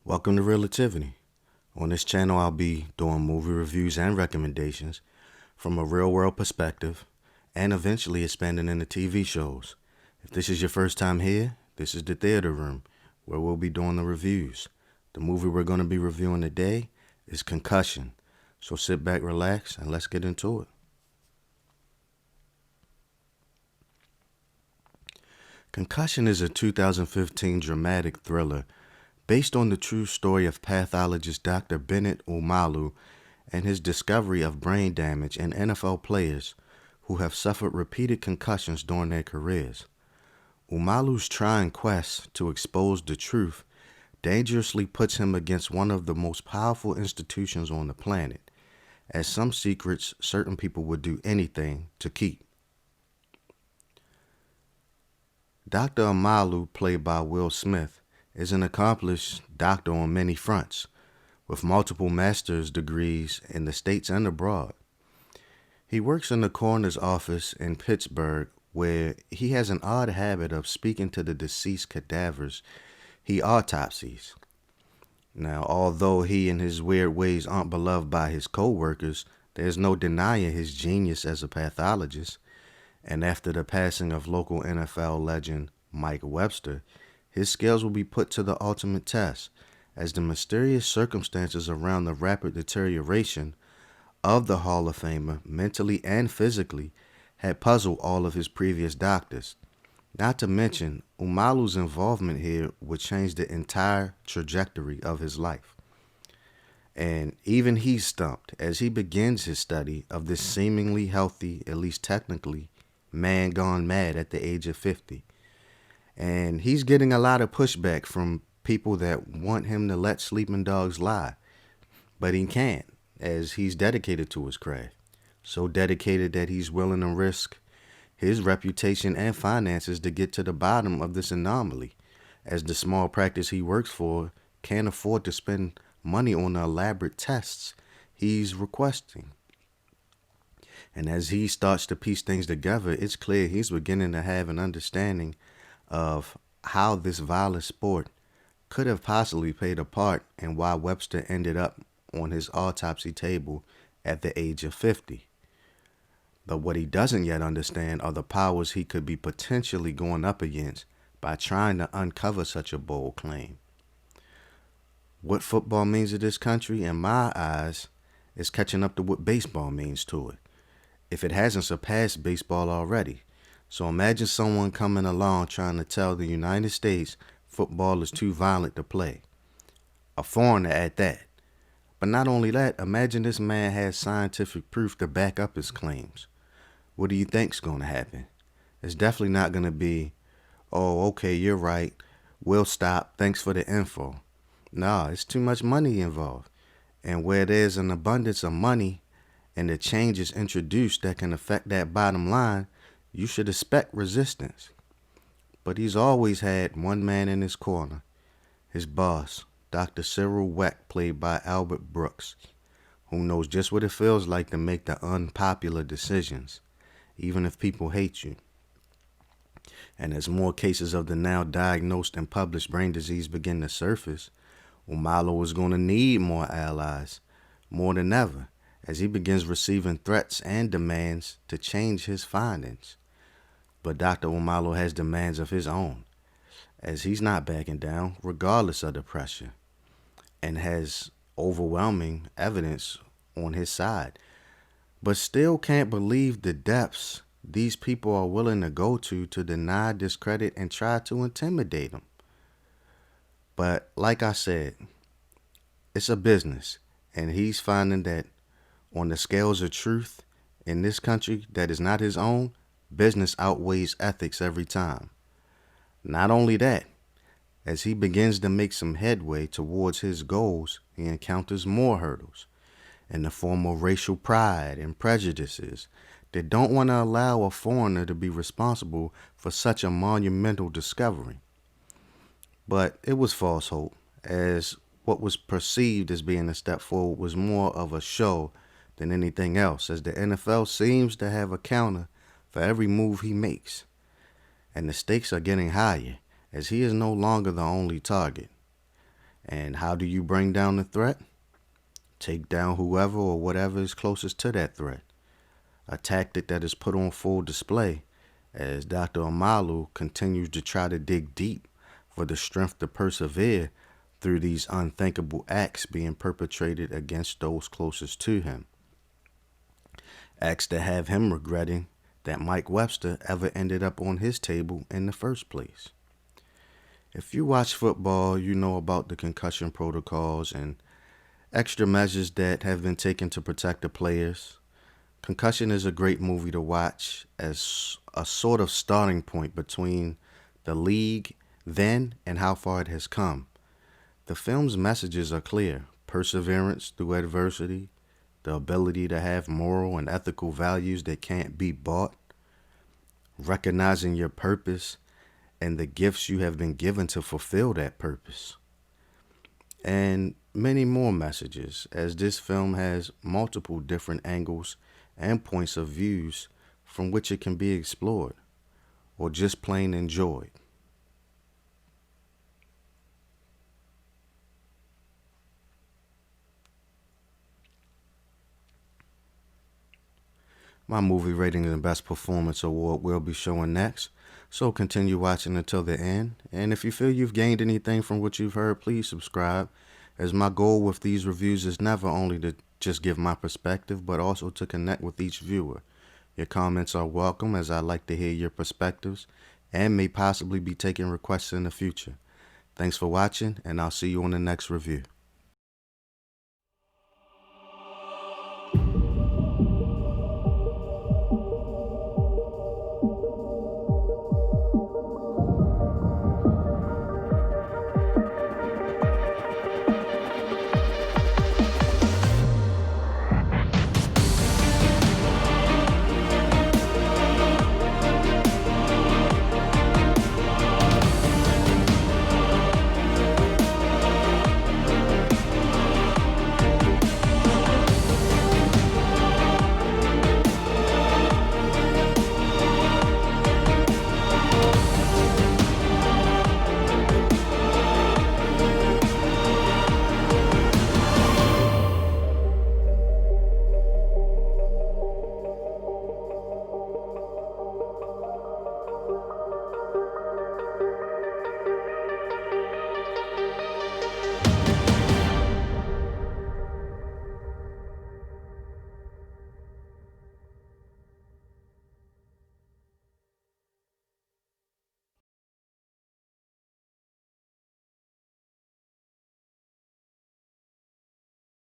Welcome to Relativity. On this channel, I'll be doing movie reviews and recommendations from a real world perspective and eventually expanding into TV shows. If this is your first time here, this is the theater room where we'll be doing the reviews. The movie we're going to be reviewing today is Concussion. So sit back, relax, and let's get into it. Concussion is a 2015 dramatic thriller based on the true story of pathologist Dr. Bennett Omalu and his discovery of brain damage in NFL players who have suffered repeated concussions during their careers. Omalu's trying quest to expose the truth dangerously puts him against one of the most powerful institutions on the planet, as some secrets certain people would do anything to keep. Dr. Omalu, played by Will Smith, is an accomplished doctor on many fronts, with multiple master's degrees in the States and abroad. He works in the coroner's office in Pittsburgh, where he has an odd habit of speaking to the deceased cadavers he autopsies. Now, although he and his weird ways aren't beloved by his co-workers, there's no denying his genius as a pathologist. And after the passing of local NFL legend Mike Webster, his skills will be put to the ultimate test, as the mysterious circumstances around the rapid deterioration of the Hall of Famer, mentally and physically, had puzzled all of his previous doctors. Not to mention, Omalu's involvement here would change the entire trajectory of his life. And even he's stumped as he begins his study of this seemingly healthy, at least technically, man gone mad at the age of 50. And he's getting a lot of pushback from people that want him to let sleeping dogs lie. But he can't, as he's dedicated to his craft. So dedicated that he's willing to risk his reputation and finances to get to the bottom of this anomaly, as the small practice he works for can't afford to spend money on the elaborate tests he's requesting. And as he starts to piece things together, it's clear he's beginning to have an understanding of how this violent sport could have possibly played a part in why Webster ended up on his autopsy table at the age of 50. But what he doesn't yet understand are the powers he could be potentially going up against by trying to uncover such a bold claim. What football means to this country, in my eyes, is catching up to what baseball means to it, if it hasn't surpassed baseball already. So imagine someone coming along trying to tell the United States football is too violent to play. A foreigner at that. But not only that, imagine this man has scientific proof to back up his claims. What do you think's going to happen? It's definitely not going to be, oh, okay, you're right, we'll stop, thanks for the info. Nah, it's too much money involved. And where there's an abundance of money and the changes introduced that can affect that bottom line, you should expect resistance. But he's always had one man in his corner, his boss, Dr. Cyril Wecht, played by Albert Brooks, who knows just what it feels like to make the unpopular decisions, even if people hate you. And as more cases of the now diagnosed and published brain disease begin to surface, Omalu is going to need more allies, more than ever, as he begins receiving threats and demands to change his findings. But Dr. Omalu has demands of his own, as he's not backing down regardless of the pressure, and has overwhelming evidence on his side, but still can't believe the depths these people are willing to go to deny, discredit, and try to intimidate him. But like I said, it's a business, and he's finding that on the scales of truth in this country that is not his own, business outweighs ethics every time. Not only that, as he begins to make some headway towards his goals, he encounters more hurdles in the form of racial pride and prejudices that don't want to allow a foreigner to be responsible for such a monumental discovery. But it was false hope, as what was perceived as being a step forward was more of a show than anything else, as the NFL seems to have a counter for every move he makes. And the stakes are getting higher, as he is no longer the only target. And how do you bring down the threat? Take down whoever or whatever is closest to that threat. A tactic that is put on full display as Dr. Omalu continues to try to dig deep for the strength to persevere through these unthinkable acts being perpetrated against those closest to him. Acts that have him regretting that Mike Webster ever ended up on his table in the first place. If you watch football, you know about the concussion protocols and extra measures that have been taken to protect the players. Concussion is a great movie to watch as a sort of starting point between the league then and how far it has come. The film's messages are clear: perseverance through adversity, the ability to have moral and ethical values that can't be bought, recognizing your purpose and the gifts you have been given to fulfill that purpose. And many more messages, as this film has multiple different angles and points of views from which it can be explored or just plain enjoyed. My movie rating and best performance award will be showing next, so continue watching until the end. And if you feel you've gained anything from what you've heard, please subscribe, as my goal with these reviews is never only to just give my perspective, but also to connect with each viewer. Your comments are welcome, as I like to hear your perspectives and may possibly be taking requests in the future. Thanks for watching, and I'll see you on the next review.